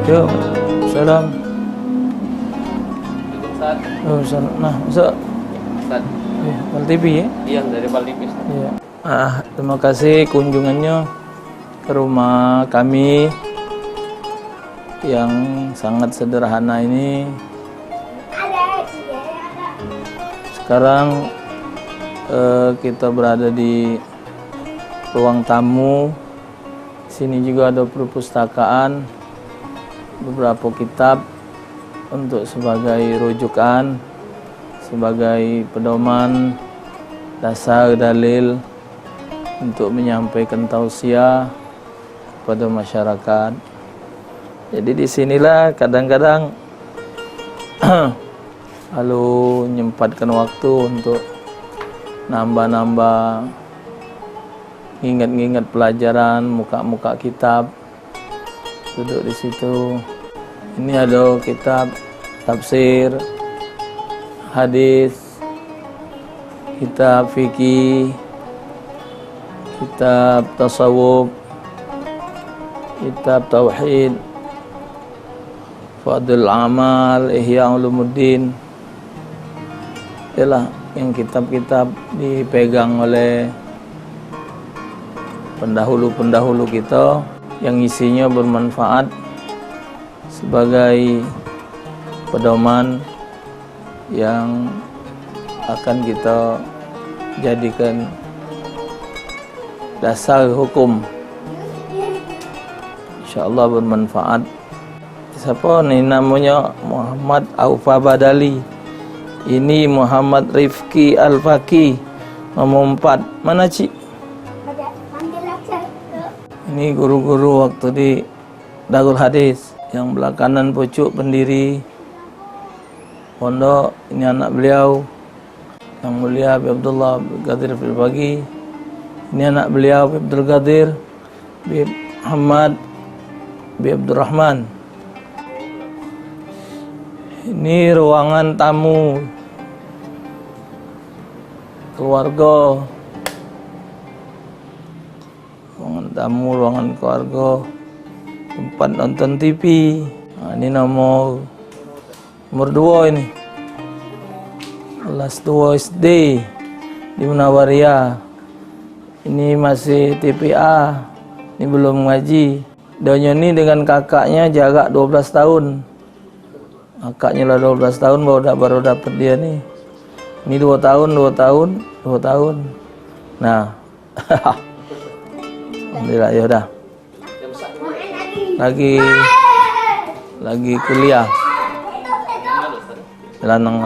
Yuk, salam. Oh, salam. Nah, masuk. Ustaz. Pal TV ya? Iya, dari Pal TV. Iya. Terima kasih kunjungannya ke rumah kami yang sangat sederhana ini. Sekarang kita berada di ruang tamu. Sini juga ada perpustakaan, beberapa kitab untuk sebagai rujukan, sebagai pedoman, dasar dalil untuk menyampaikan tausiah kepada masyarakat. Jadi disinilah kadang-kadang lalu menyempatkan waktu untuk nambah-nambah, ingat-ingat pelajaran, muka-muka kitab, duduk di situ. Ini ada kitab tafsir, hadis, kitab fikih, kitab tasawuf, kitab tauhid, fadl amal, ihya ulumuddin. Itulah yang kitab-kitab dipegang oleh pendahulu-pendahulu kita, yang isinya bermanfaat sebagai pedoman yang akan kita jadikan dasar hukum. InsyaAllah bermanfaat. Siapa ni namanya? Muhammad Aufa Badali. Ini Muhammad Rifki Al-Faqih, nomor 4. Mana cik? Ini guru-guru waktu di Darul Hadis. Yang belah kanan pucuk pendiri pondok. Ini anak beliau yang mulia Habib Abdullah Qadir Fil Bagi. Ini anak beliau Habib Abdul Qadir, Habib Muhammad, Habib Abdurrahman. Ini ruangan tamu keluarga, ruangan tamu, ruangan keluarga, tempat nonton TV. Ini nomor 2 ini, kelas 2 SD di Munawariyah. Ini masih TPA, ini belum ngaji. Donya ini dengan kakaknya jarak 12 tahun. Kakaknya lah 12 tahun baru dapat dia nih. Ini 2 tahun. Nah, alhamdulillah, ya udah. Lagi kuliah. Lanang.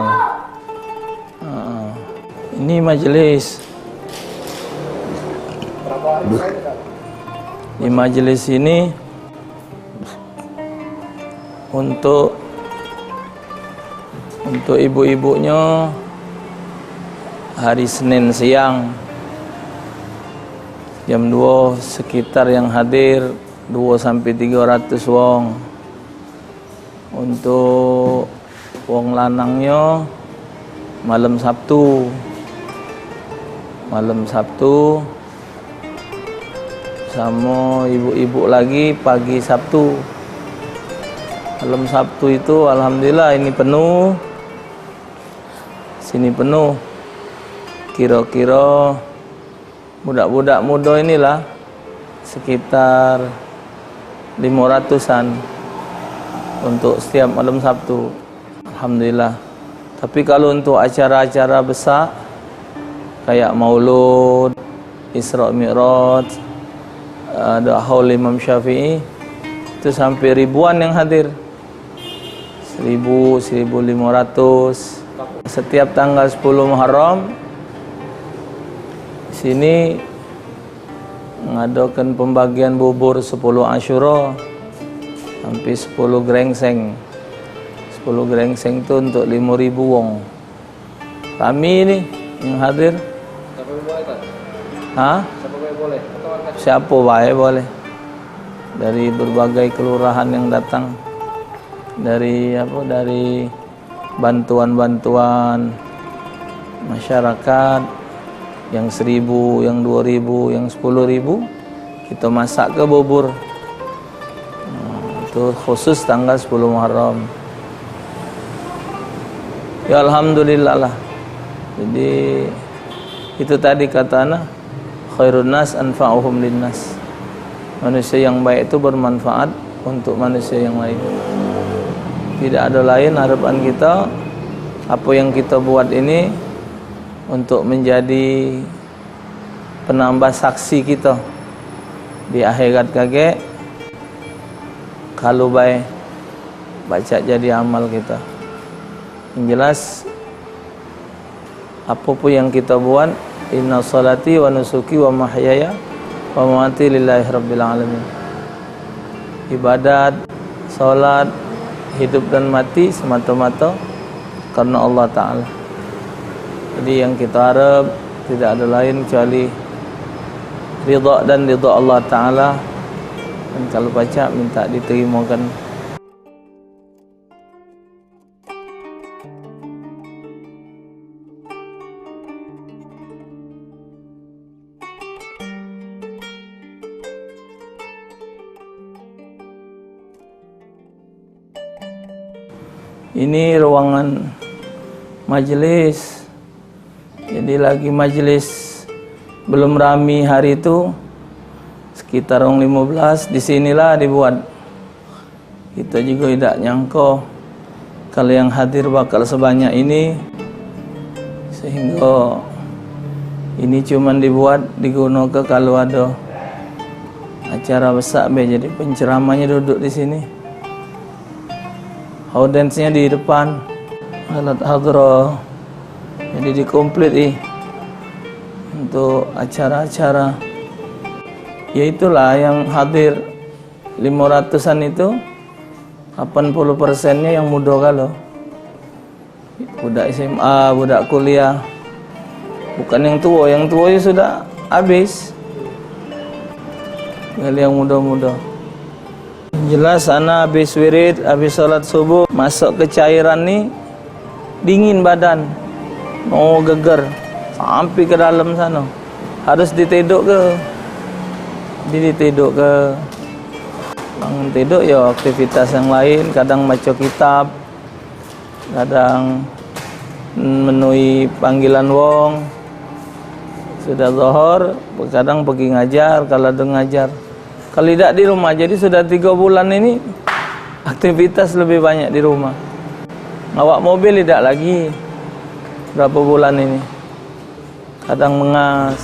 Ini majelis. Di majelis ini untuk ibu-ibunya hari Senin siang jam 2 sekitar yang hadir 2-300 wong. Untuk wong lanangnya malam Sabtu sama ibu-ibu lagi pagi Sabtu. Malam Sabtu itu alhamdulillah ini penuh, sini penuh. kira-kira budak-budak muda inilah sekitar 500-an untuk setiap malam Sabtu. Alhamdulillah. Tapi kalau untuk acara-acara besar kayak Maulud, Isra Mi'raj, ada Haul Imam Syafi'i, itu sampai ribuan yang hadir. 1.000, 1.500. Setiap tanggal 10 Muharram di sini mengadakan pembagian bubur 10 Asyura sampai 10 grengseng. 10 grengseng itu untuk 5.000 wong. Kami ini yang hadir. Siapa yang boleh, Pak? Hah? Siapa yang boleh? Atau angkat? Siapa baik boleh. Dari berbagai kelurahan yang datang. Dari bantuan-bantuan masyarakat yang 1.000, yang 2.000, yang 10.000 kita masak ke bubur. Itu khusus tanggal 10 Muharram. Ya alhamdulillah lah. Jadi itu tadi kata ana khairun nas anfa'uhum linnas. Manusia yang baik itu bermanfaat untuk manusia yang lain. Tidak ada lain harapan kita apa yang kita buat ini untuk menjadi penambah saksi kita di akhirat kage kalau baik baca jadi amal kita. Yang jelas apapun yang kita buat, inna salati wa nusuki wa mahyaya wa mamati lillahi rabbil alamin. Ibadat, salat, hidup dan mati semata-mata karena Allah Ta'ala. Jadi yang kita harap tidak ada lain kecuali ridha dan ridha Allah Ta'ala. Dan kalau baca minta diterimakan. Ini ruangan majelis. Jadi lagi majelis belum rami hari itu sekitar orang 15 di sinilah dibuat. Kita juga tidak nyangka kalau yang hadir bakal sebanyak ini, sehingga ini cuman dibuat digunakan kalau ada acara besar be. Jadi penceramahnya duduk di sini, audiensnya di depan, alat hadrah. Jadi dikomplit untuk acara-acara. Ya itulah yang hadir 500-an itu 80%-nya yang muda kalau. Budak SMA, budak kuliah. Bukan yang tua ya sudah habis. Tinggal yang muda-muda. Jelas ana habis wirid, habis salat subuh, masuk ke cairan ni dingin badan. Mau geger sampai ke dalam sana. Harus diteduk ke? Diteduk ke? Bangun tidur ya aktivitas yang lain, kadang baca kitab, kadang memenuhi panggilan wong. Sudah zuhur, kadang pergi ngajar kalau ada ngajar. Kalau tidak di rumah, jadi sudah 3 bulan ini aktivitas lebih banyak di rumah. Ngawak mobil tidak lagi. Berapa bulan ini kadang mengas.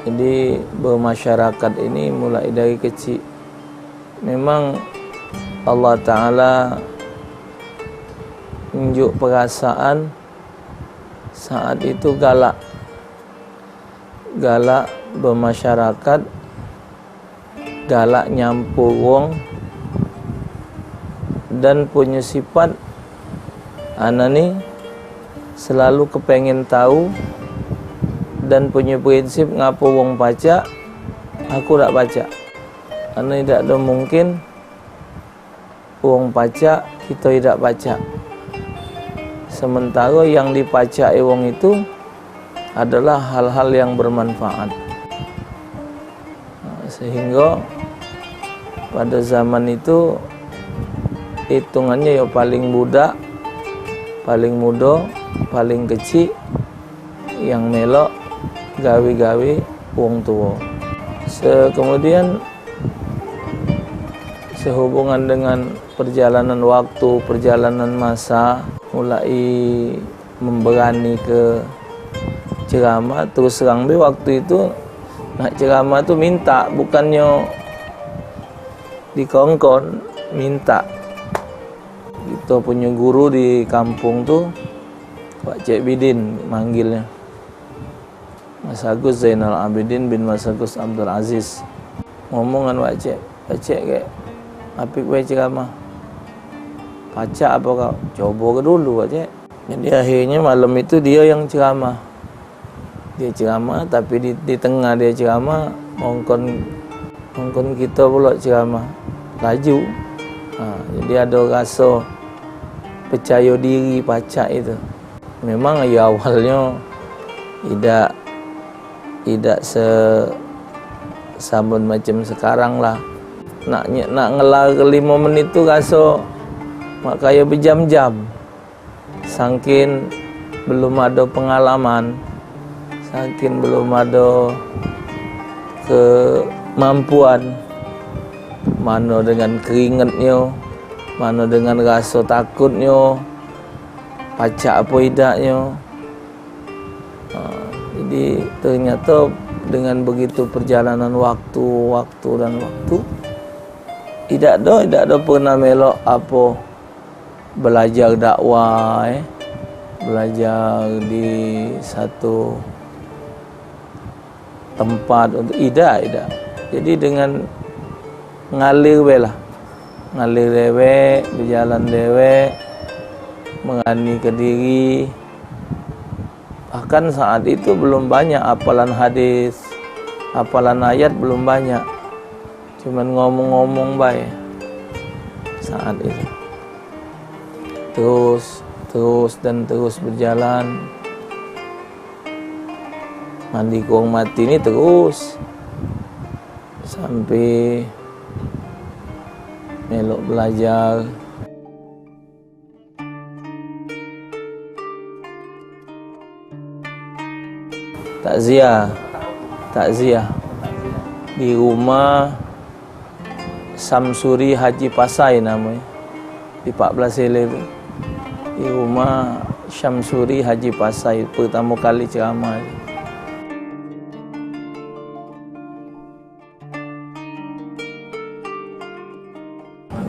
Jadi bermasyarakat ini mulai dari kecil. Memang Allah Ta'ala tunjuk perasaan saat itu galak bermasyarakat, galak nyampur wong, dan punya sifat ana ni selalu kepengen tahu dan punya prinsip ngapa wong baca aku tak baca. Ana tidak ada mungkin wong baca kita tidak baca. Sementara yang dipacai wong itu adalah hal-hal yang bermanfaat. Sehingga pada zaman itu hitungannya ya paling muda, paling kecil yang melok gawe-gawe wong tua. Kemudian sehubungan dengan perjalanan waktu, perjalanan masa, mulai memberani ke ceramah. Terus terang waktu itu nak ceramah tu minta, bukannya dikongkon, minta. Kita punya guru di kampung tu, Pak Cik Bidin manggilnya, Mas Agus Zainal Abidin bin Mas Agus Abdul Aziz. Ngomongan Pak Cik kayak apik wae ceramah. Pacak apa kau? Coba ke dulu Pak Cik. Jadi akhirnya malam itu dia yang ceramah. Dia ceramah, tapi di tengah dia ceramah, mongkon kita pula ceramah laju. Jadi ada rasa percaya diri pacak itu. Memang ya awalnya tidak sabun macam sekarang lah. Nak ngelar 5 menit tu rasa mak kaya berjam-jam. Saking belum ada pengalaman, saking belum ada kemampuan, mana dengan keringatnya, mana dengan rasa takutnya, pacak apa idaknya. Jadi ternyata dengan begitu perjalanan waktu tidak ada pernah melok apa belajar dakwah, belajar di satu tempat untuk tidak. Jadi dengan ngalir dewek, berjalan dewek, mengani ke diri. Bahkan saat itu belum banyak hafalan hadis, hafalan ayat belum banyak. Cuman ngomong-ngomong baik saat itu. Terus berjalan. Mandi kurang mati ini terus sampai melok belajar. Takziah di rumah Samsuri Haji Pasai namanya, di 14 Sele itu. Di rumah Syamsuri Haji Pasai pertama kali ceramah.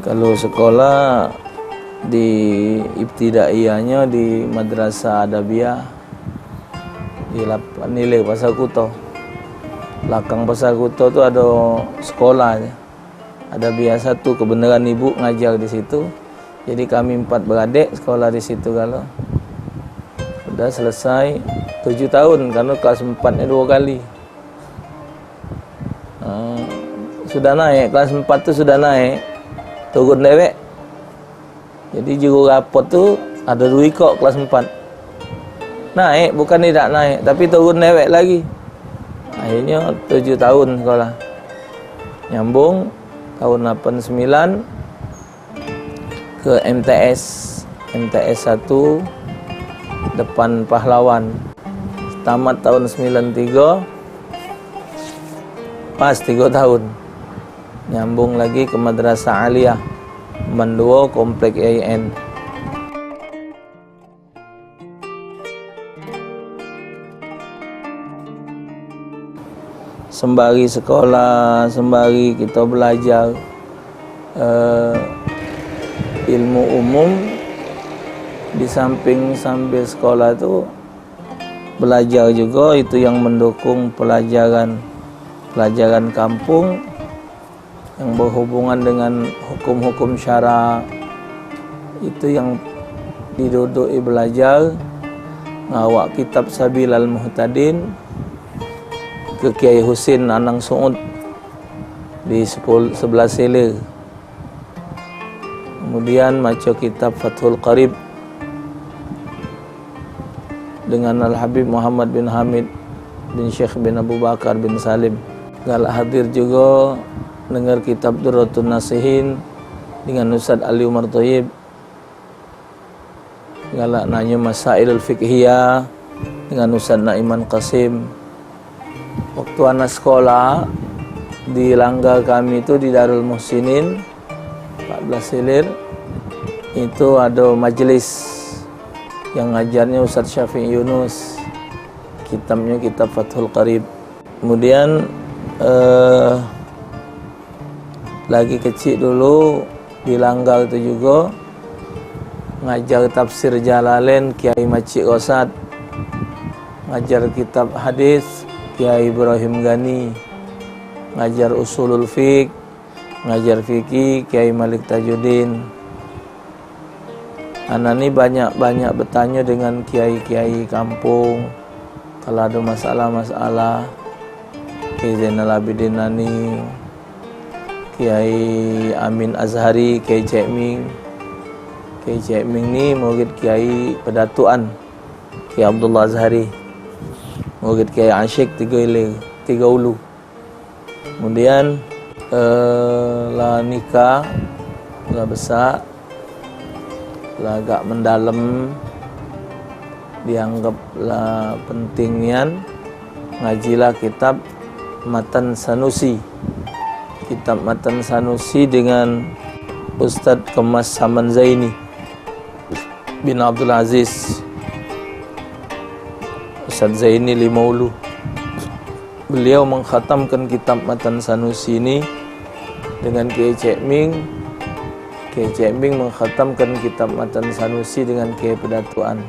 Kalau sekolah di ibtidaiyahnya di Madrasah Adabiyah di Nilai Pasar Kuto. Belakang Pasar Kuto tu ada sekolah. Ada biasa tu kebenaran ibu ngajar di situ. Jadi kami 4 beradik sekolah di situ kalau. Sudah selesai 7 tahun karena kelas 4-nya 2 kali. Sudah naik kelas 4 tu sudah naik. Turun dewek. Jadi juru rapot tu ada 2 ikut kelas 4. Naik, bukan tidak naik, tapi turun dewek lagi. Akhirnya 7 tahun sekolah. Nyambung tahun 89 ke MTS 1 depan Pahlawan. Tamat tahun 93, pas 3 tahun. Nyambung lagi ke Madrasah Aliyah Manduo Komplek IAIN. Sembari sekolah, sembari kita belajar ilmu umum, di samping sambil sekolah itu belajar juga. Itu yang mendukung pelajaran kampung yang berhubungan dengan hukum-hukum syara. Itu yang diduduki belajar, ngawak kitab Sabilal Muhtadin ke Kiai Husin Anang Suud di 11 Sele. Kemudian maca kitab Fathul Qarib dengan Al-Habib Muhammad bin Hamid bin Syekh bin Abu Bakar bin Salim. Galak hadir juga dengar kitab Durratun Nasihin dengan Ustaz Ali Umar Thayyib. Galak nanya Masailul Fiqhiyah dengan Ustaz Naiman Qasim. Waktu anak sekolah di langgar kami itu di Darul Muhsinin 14 Hilir itu ada majelis yang ngajarnya Ustaz Syafi'i Yunus, kitabnya kitab Fathul Qarib. Kemudian lagi kecil dulu di langgar itu juga ngajar tafsir Jalalain Kiai Macik Rosad, ngajar kitab hadis Kiai Ibrahim Gani, ngajar usulul fiqh, ngajar fikih Kiai Malik Tajuddin. Anak ini banyak bertanya dengan kiai-kiai kampung kalau ada masalah-masalah. Kiai Zainal Abidin Nani, Kiai Amin Azhari, Kiai Cik Ming. Kiai Cik Ming ni murid Kiai Pedatuan, Kiai Abdullah Azhari, murid Kiai Asyik Tiga Ulu. Kemudian lah nikah, lah besar, lah agak mendalam, dianggaplah pentingnya ngajilah kitab Matan Sanusi. Kitab Matan Sanusi dengan Ustaz Kemas Saman Zaini bin Abdul Aziz, Ustaz Zaini Limaulu. Beliau mengkhatamkan kitab Matan Sanusi ini dengan Kiai Cik Ming. Kiai Cik Ming mengkhatamkan kitab Matan Sanusi dengan Kiai Pedatuan.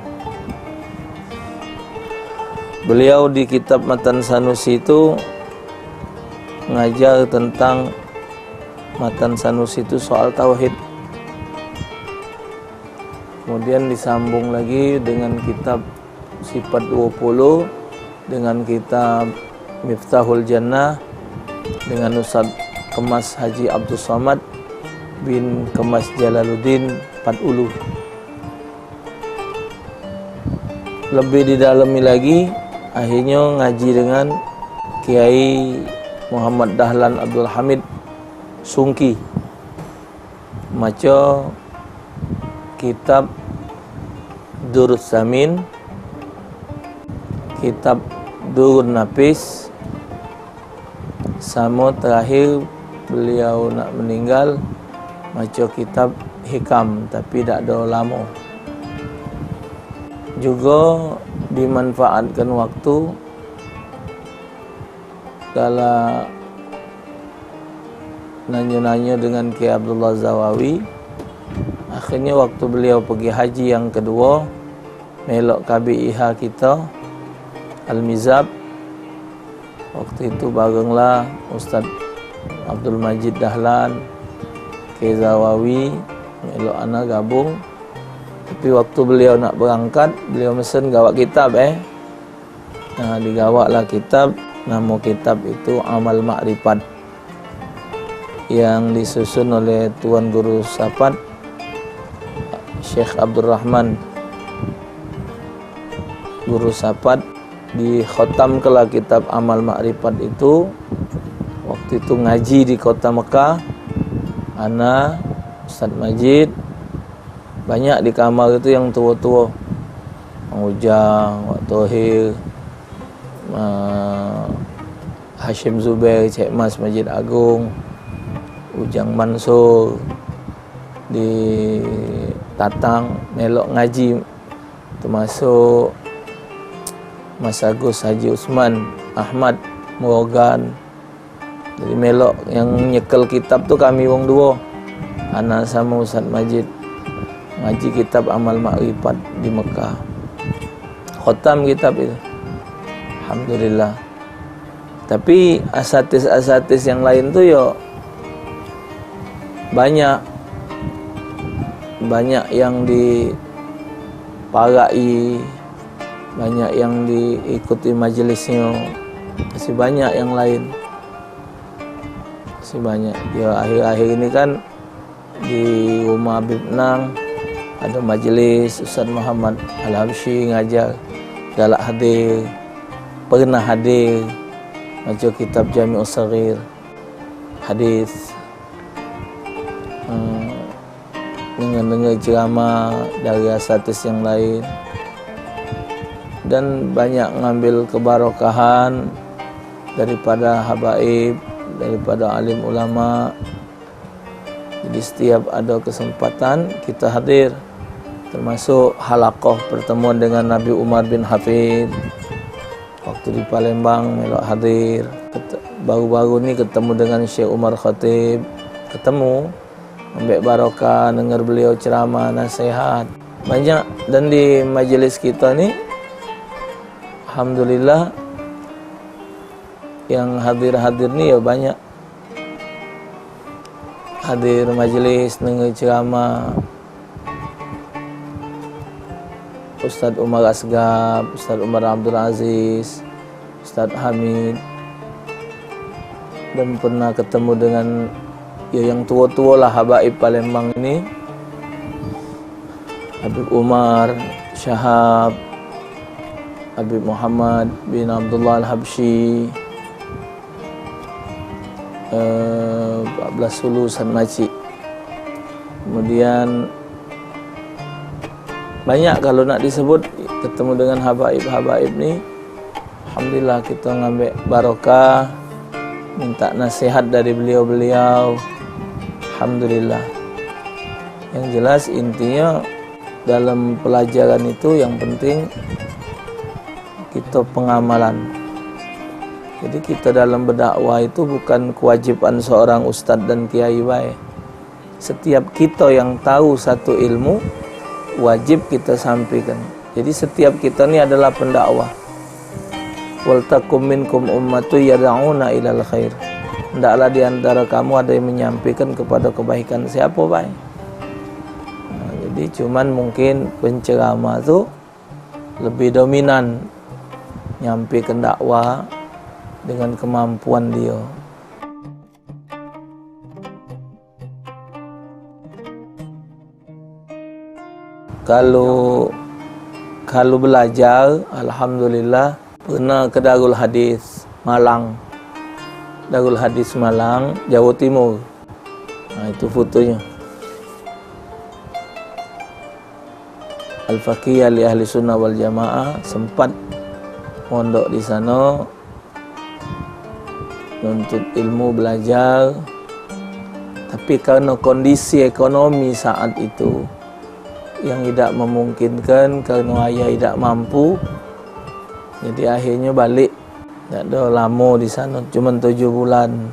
Beliau di kitab Matan Sanusi itu ngajar tentang Matan Sanusi itu soal tauhid. Kemudian disambung lagi dengan kitab Sifat 20 dengan kitab Miftahul Jannah dengan Ustaz Kemas Haji Abdul Somad bin Kemas Jalaluddin Pat Ulu. Lebih didalami lagi, akhirnya ngaji dengan Kiai Muhammad Dahlan Abdul Hamid Sungki, maca kitab Durrus Samin, kitab Durrun Nafis, sama terakhir beliau nak meninggal maca kitab Hikam, tapi tak ada lama. Juga dimanfaatkan waktu kala nanya-nanya dengan Kiai Abdullah Zawawi. Akhirnya waktu beliau pergi haji yang kedua, melok KBIH kita Al-Mizab. Waktu itu barenglah Ustaz Abdul Majid Dahlan, Kiai Zawawi, melok anak gabung. Tapi waktu beliau nak berangkat, beliau mesen gawak kitab Nah, digawaklah kitab. Nama kitab itu Amal Ma'rifat, yang disusun oleh Tuan Guru Sapat Syekh Abdul Rahman. Guru Sapat dikhatamkanlah kitab Amal Ma'rifat itu. Waktu itu ngaji di kota Mekah, ana Ustaz Majid, banyak di kamar itu yang tua-tua, Mang Ujang, Wak Tohir, Hashim Zubair, Cik Mas Majid Agung, Ujang Mansur di Tatang melok ngaji, termasuk Mas Agus Haji Usman Ahmad Murogan. Jadi melok yang nyekel kitab tu kami wong dua, ana sama Ustaz Majid, ngaji kitab Amal Ma'rifat di Mekah. Khatam kitab itu, alhamdulillah. Tapi asatis-asatis yang lain tu yo banyak yang diparai, banyak yang diikuti majelisnya, masih banyak yang lain, masih banyak. Ya akhir-akhir ini kan di rumah Habib Nang, ada majlis Ustaz Muhammad Al-Habsyi ngajar, galak hadir, pernah hadir baca kitab Jami'us Saghir hadis, dengar ceramah dari asatis yang lain, dan banyak ngambil kebarokahan daripada habaib, daripada alim ulama. Jadi setiap ada kesempatan kita hadir, termasuk halaqah pertemuan dengan Nabi Umar bin Hafid waktu di Palembang melok hadir. Baru-baru ni ketemu dengan Syekh Umar Khatib, ketemu ambil barokah, dengar beliau ceramah, nasihat banyak. Dan di majlis kita ni alhamdulillah yang hadir-hadir ni ya banyak. Hadir majlis, dengar ceramah Ustaz Umar Asgab, Ustaz Umar Abdul Aziz, Ustaz Hamid, dan pernah ketemu dengan ya yang tua-tua lah habaib Palembang ini, Habib Umar Syahab, Habib Muhammad bin Abdullah Al-Habsyi, 14 Sulu San Maci. Kemudian banyak kalau nak disebut, ketemu dengan habaib-habaib ni alhamdulillah kita ngambil barokah, minta nasihat dari beliau-beliau, alhamdulillah. Yang jelas intinya dalam pelajaran itu yang penting kita pengamalan. Jadi kita dalam berdakwah itu bukan kewajiban seorang ustadz dan kiai baik. Setiap kita yang tahu satu ilmu wajib kita sampaikan. Jadi setiap kita ni adalah pendakwah. Wal takum minkum ummatu yad'una ilal khair. Hendaklah di antara kamu ada yang menyampaikan kepada kebaikan. Siapa baik? Jadi cuman mungkin penceramah tu lebih dominan nyampaikan dakwah dengan kemampuan dia. Kalau belajar, alhamdulillah pernah ke Darul Hadis Malang. Darul Hadis Malang, Jawa Timur. Nah, itu fotonya. Al-Faqih Ali Ahli Sunnah wal Jamaah, sempat mondok di sana, nuntut ilmu, belajar. Tapi karena kondisi ekonomi saat itu yang tidak memungkinkan, karena ayah tidak mampu, jadi akhirnya balik. Tak ada lama di sana, cuma 7 bulan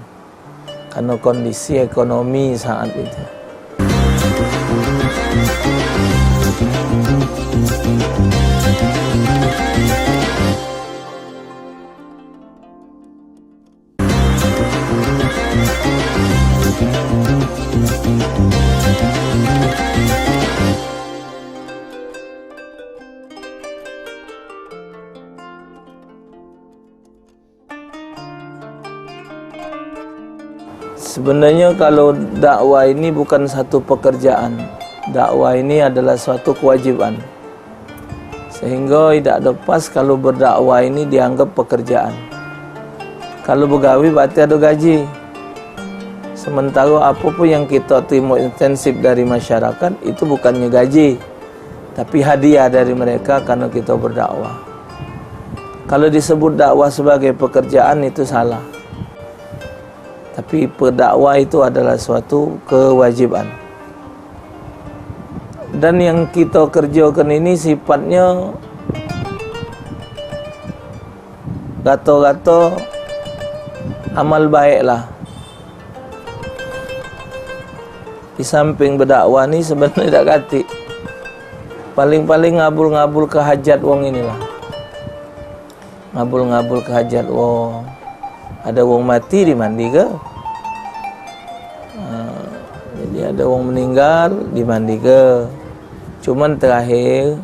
karena kondisi ekonomi saat itu. Sebenarnya kalau dakwah ini bukan satu pekerjaan. Dakwah ini adalah suatu kewajiban. Sehingga tidak ada pas kalau berdakwah ini dianggap pekerjaan. Kalau begawi berarti ada gaji. Sementara apapun yang kita terima intensif dari masyarakat itu bukannya gaji, tapi hadiah dari mereka karena kita berdakwah. Kalau disebut dakwah sebagai pekerjaan itu salah. Tapi berdakwah itu adalah suatu kewajiban. Dan yang kita kerjakan ini sifatnya gato-gato amal baiklah. Di samping berdakwah ni sebenarnya tak kati. Paling-paling ngabul-ngabul ke hajat wong inilah. Ngabul-ngabul ke hajat wong. Ada wong mati dimandi ke? Jadi ada wong meninggal dimandi ke? Cuman terakhir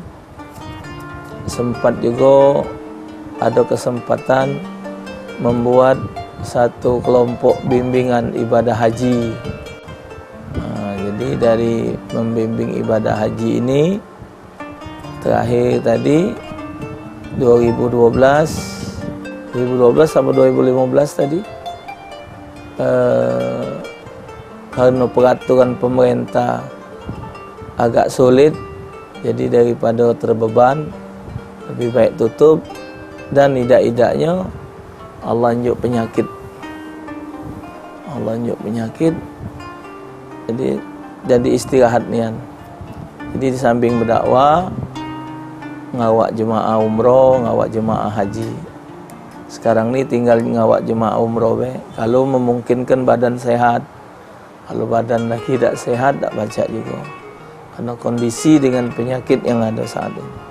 sempat juga ada kesempatan membuat satu kelompok bimbingan ibadah haji. Jadi dari membimbing ibadah haji ini terakhir tadi 2012 sama 2015 tadi, karena peraturan pemerintah agak sulit, jadi daripada terbeban lebih baik tutup. Dan idak-idaknya Allah njuk penyakit, jadi istirahat nian. Jadi di samping berdakwah, ngawak jemaah umroh, ngawak jemaah haji. Sekarang ni tinggal ngawak jemaah umroh be. Kalau memungkinkan badan sehat, kalau badan lagi tidak sehat, tak baca juga. Karena kondisi dengan penyakit yang ada saat ini.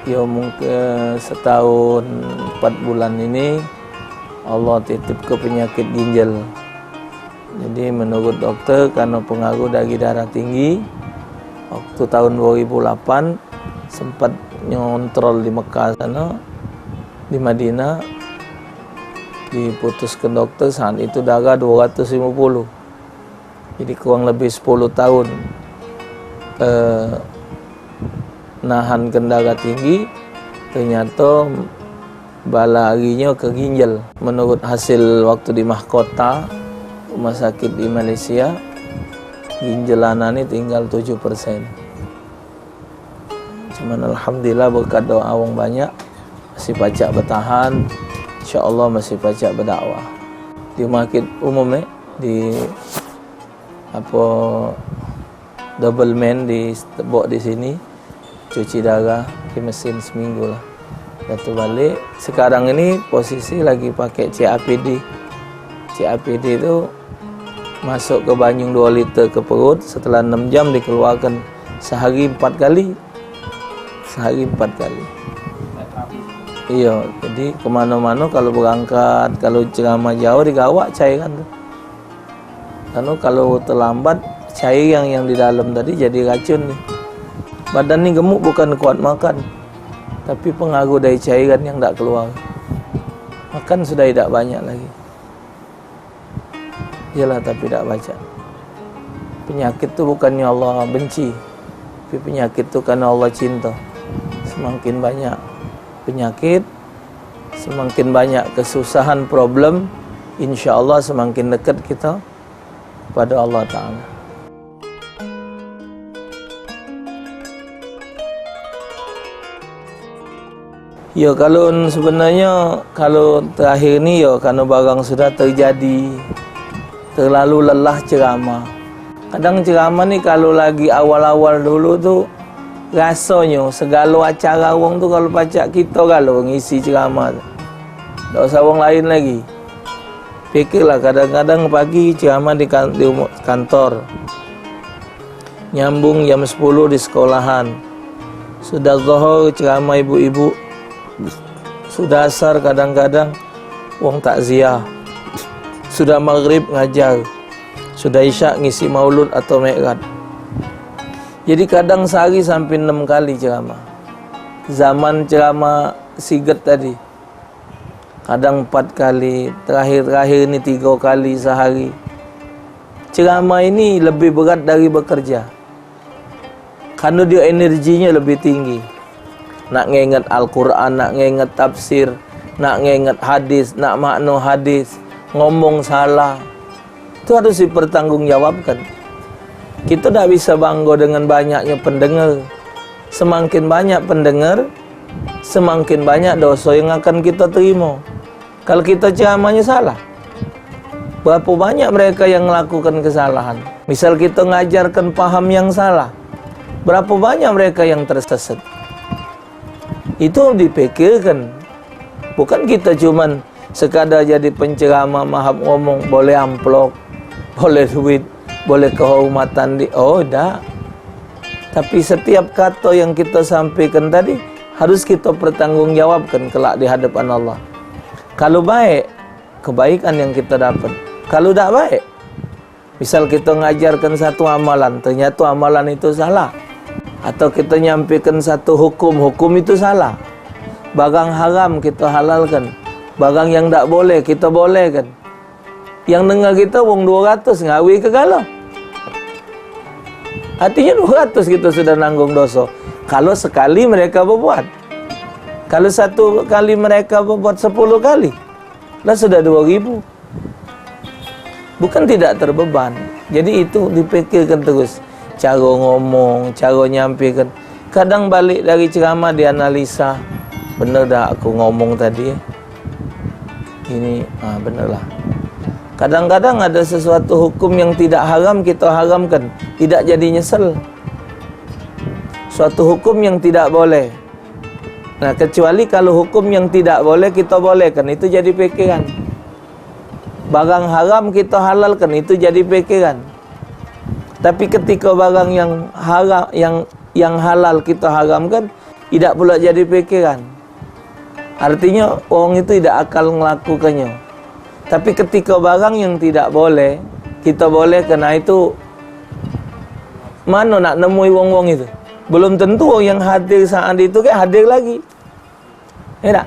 Ya mungkin setahun 4 bulan ini Allah titip ke penyakit ginjal. Jadi menurut dokter karena pengaruh dari darah tinggi, waktu tahun 2008 sempat nyontrol di Mekah sana, di Madinah, diputuskan dokter saat itu darah 250. Jadi kurang lebih 10 tahun nahan darah tinggi, ternyata bala harinya ke ginjal. Menurut hasil waktu di mahkota rumah sakit di Malaysia, ginjal anak ini tinggal 7%. Cuman alhamdulillah berkat doa orang banyak, masih pacak bertahan, insyaAllah masih pacak berdakwah. Di market umum di double man di tebok di sini, cuci darah di mesin seminggu lah. Jatuh balik. Sekarang ini posisi lagi pakai CAPD. CAPD itu masuk ke banyung 2 liter ke perut, setelah 6 jam dikeluarkan sehari 4 kali. Iya, jadi kemana-mana kalau berangkat, kalau ceramah jauh digawak cairan tuh. Karena kalau terlambat, cair yang di dalam tadi jadi racun nih. Badan ni gemuk bukan kuat makan, tapi pengaruh dari cairan yang tak keluar. Makan sudah tidak banyak lagi. Yalah, tapi tak baca. Penyakit tu bukannya Allah benci, tapi penyakit tu karena Allah cinta. Semakin banyak penyakit, semakin banyak kesusahan, problem, insya Allah semakin dekat kita pada Allah Ta'ala. Ya kalau sebenarnya kalau terakhir ni ya karena barang sudah terjadi, terlalu lelah ceramah. Kadang ceramah ni kalau lagi awal-awal dulu tu rasanya segala acara orang tu kalau pacak kita kalau ngisi ceramah tu, tak usah orang lain lagi. Fikirlah kadang-kadang pagi ceramah di kantor, nyambung jam 10 di sekolahan, sudah zuhur ceramah ibu-ibu, sudah asar kadang-kadang wong takziah, sudah maghrib ngajar, sudah isyak ngisi maulud atau mi'raj. Jadi kadang sehari sampai 6 kali ceramah. Zaman ceramah siget tadi kadang 4 kali, terakhir-terakhir ini 3 kali sehari. Ceramah ini lebih berat dari bekerja, karena dia energinya lebih tinggi. Nak ngingat Al-Quran, nak ngingat tafsir, nak ngingat hadis, nak makna hadis, ngomong salah, itu harus dipertanggungjawabkan. Kita tak bisa bangga dengan banyaknya pendengar. Semakin banyak pendengar, semakin banyak dosa yang akan kita terima. Kalau kita ceramahnya salah, berapa banyak mereka yang melakukan kesalahan. Misal kita ngajarkan paham yang salah, berapa banyak mereka yang tersesat. Itu dipikirkan. Bukan kita cuman sekadar jadi penceramah mahap ngomong, boleh amplop, boleh duit, boleh kehormatan dah. Tapi setiap kata yang kita sampaikan tadi harus kita pertanggungjawabkan kelak di hadapan Allah. Kalau baik, kebaikan yang kita dapat. Kalau tak baik, misal kita ngajarkan satu amalan, ternyata amalan itu salah, atau kita nyampaikan satu hukum, hukum itu salah, barang haram kita halalkan, Barang yang tak boleh, kita boleh kan. Yang dengar kita wong 200 ngawi ke galau. Artinya 200 kita sudah nanggung dosa. Kalau sekali mereka berbuat. Kalau satu kali mereka berbuat 10 kali, lah sudah 2000. Bukan tidak terbeban. Jadi itu dipikirkan terus. Cara ngomong, cara nyampaikan. Kadang balik dari ceramah dianalisa. Benar dah aku ngomong tadi. Ini benar lah. Kadang-kadang ada sesuatu hukum yang tidak haram kita haramkan, tidak jadi nyesel. Suatu hukum yang tidak boleh. Nah, kecuali kalau hukum yang tidak boleh kita bolehkan, itu jadi pikiran. Barang haram kita halalkan, itu jadi pikiran. Tapi ketika barang yang haram, yang halal kita haramkan, tidak pula jadi pikiran. Artinya orang itu tidak akan melakukannya. Tapi ketika barang yang tidak boleh kita boleh, kena itu mana nak nemui wong-wong itu? Belum tentu yang hadir saat itu kan hadir lagi. Ya tak?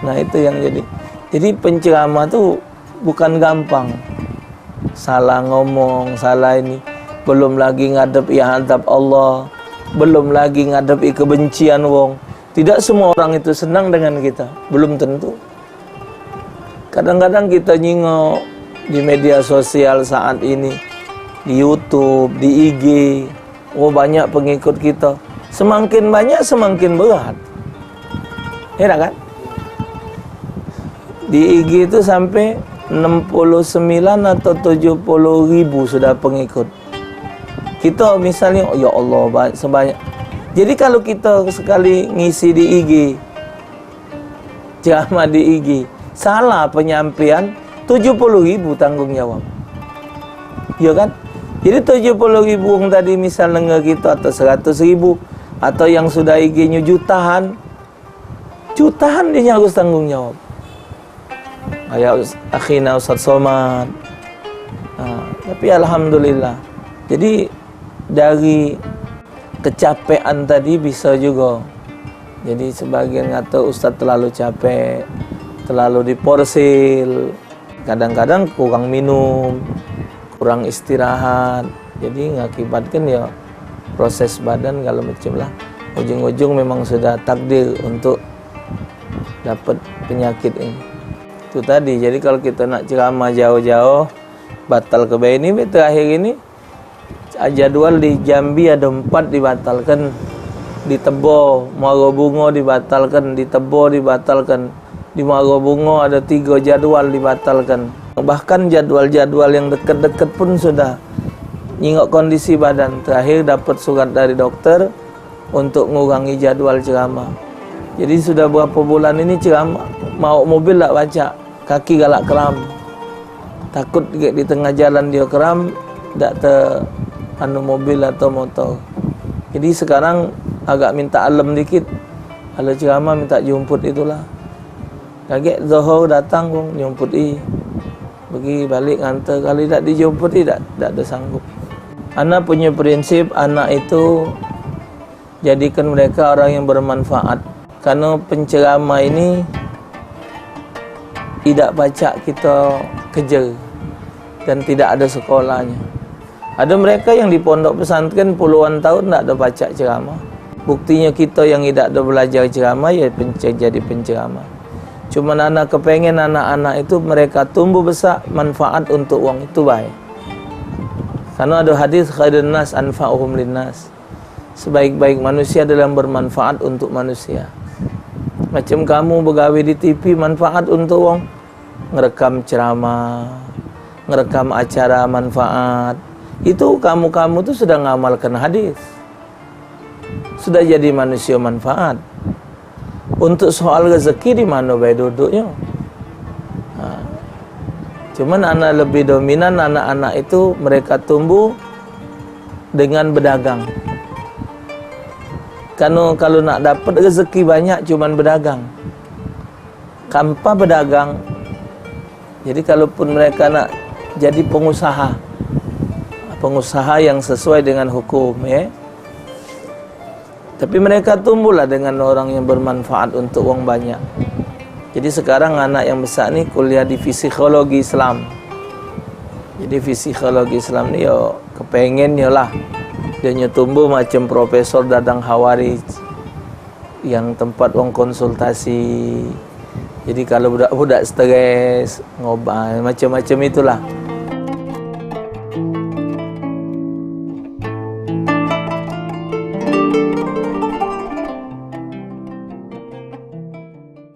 Nah itu yang jadi. Jadi penceramah tu bukan gampang. Salah ngomong, salah ini. Belum lagi ngadepi hadap Allah, belum lagi ngadepi kebencian wong. Tidak semua orang itu senang dengan kita, belum tentu. Kadang-kadang kita nyingok di media sosial saat ini, di YouTube, di IG, banyak pengikut kita. Semakin banyak semakin berat. Ya kan? Di IG itu sampai 69 atau 70 ribu sudah pengikut. Kita misalnya, ya Allah, sebanyak. Jadi kalau kita sekali ngisi di IG, ceramah di IG, salah penyampaian, 70 ribu tanggung jawab. Ya kan? Jadi 70 ribu yang tadi misal dengar kita, atau 100 ribu, atau yang sudah IG-nya jutaan dia harus tanggung jawab. Kayak akhina Ustaz Somad. Tapi alhamdulillah. Jadi dari kecapean tadi bisa juga. Jadi sebagian kata Ustaz terlalu capek, terlalu diporsil, kadang-kadang kurang minum, kurang istirahat. Jadi mengakibatkan ya proses badan kalau macam lah. Ujung-ujung memang sudah takdir untuk dapat penyakit ini. Itu tadi. Jadi kalau kita nak ceramah jauh-jauh, batal ke ini terakhir ini jadwal di Jambi ada 4 dibatalkan, di Tebo, Muara Bungo dibatalkan, di Tebo dibatalkan, di Muara Bungo ada 3 jadwal dibatalkan. Bahkan jadwal-jadwal yang dekat-dekat pun sudah nyingok kondisi badan. Terakhir dapat surat dari dokter untuk mengurangi jadwal ceramah. Jadi sudah berapa bulan ini ceramah, mau mobil tak baca, kaki galak kram. Takut di tengah jalan dia kram, tak mobil atau motor. Jadi sekarang agak minta alam dikit. Kalau ceramah minta jemput itulah. Kaget Zohor datang pun jemput pergi balik ngantar. Kalau tidak dijemput tak ada sanggup. Anak punya prinsip, anak itu jadikan mereka orang yang bermanfaat. Karena penceramah ini tidak baca kita kejar dan tidak ada sekolahnya. Ada mereka yang di pondok pesantren puluhan tahun tak ada baca ceramah. Buktinya kita yang tidak ada belajar ceramah ya jadi penceramah. Cuma anak kepengen anak-anak itu mereka tumbuh besar manfaat untuk orang itu baik. Karena ada hadis khairun nas anfa'uhum linnas. Sebaik-baik manusia adalah yang bermanfaat untuk manusia. Macam kamu begawe di TV manfaat untuk orang, ngerekam ceramah, ngerekam acara manfaat. Itu kamu tuh sudah ngamalkan hadis, sudah jadi manusia manfaat. Untuk soal rezeki di mana baik duduknya. Cuman anak lebih dominan, anak-anak itu mereka tumbuh dengan berdagang. Karena kalau nak dapat rezeki banyak cuman berdagang, tanpa berdagang. Jadi kalaupun mereka nak jadi pengusaha yang sesuai dengan hukum, ya. Tapi mereka tumbuhlah dengan orang yang bermanfaat untuk orang banyak. Jadi sekarang anak yang besar nih kuliah di psikologi Islam. Jadi psikologi Islam nih yo kepengen yo lah dia tumbuh macam Profesor Dadang Hawari yang tempat wong konsultasi. Jadi kalau budak-budak stres ngobat macam-macam itulah.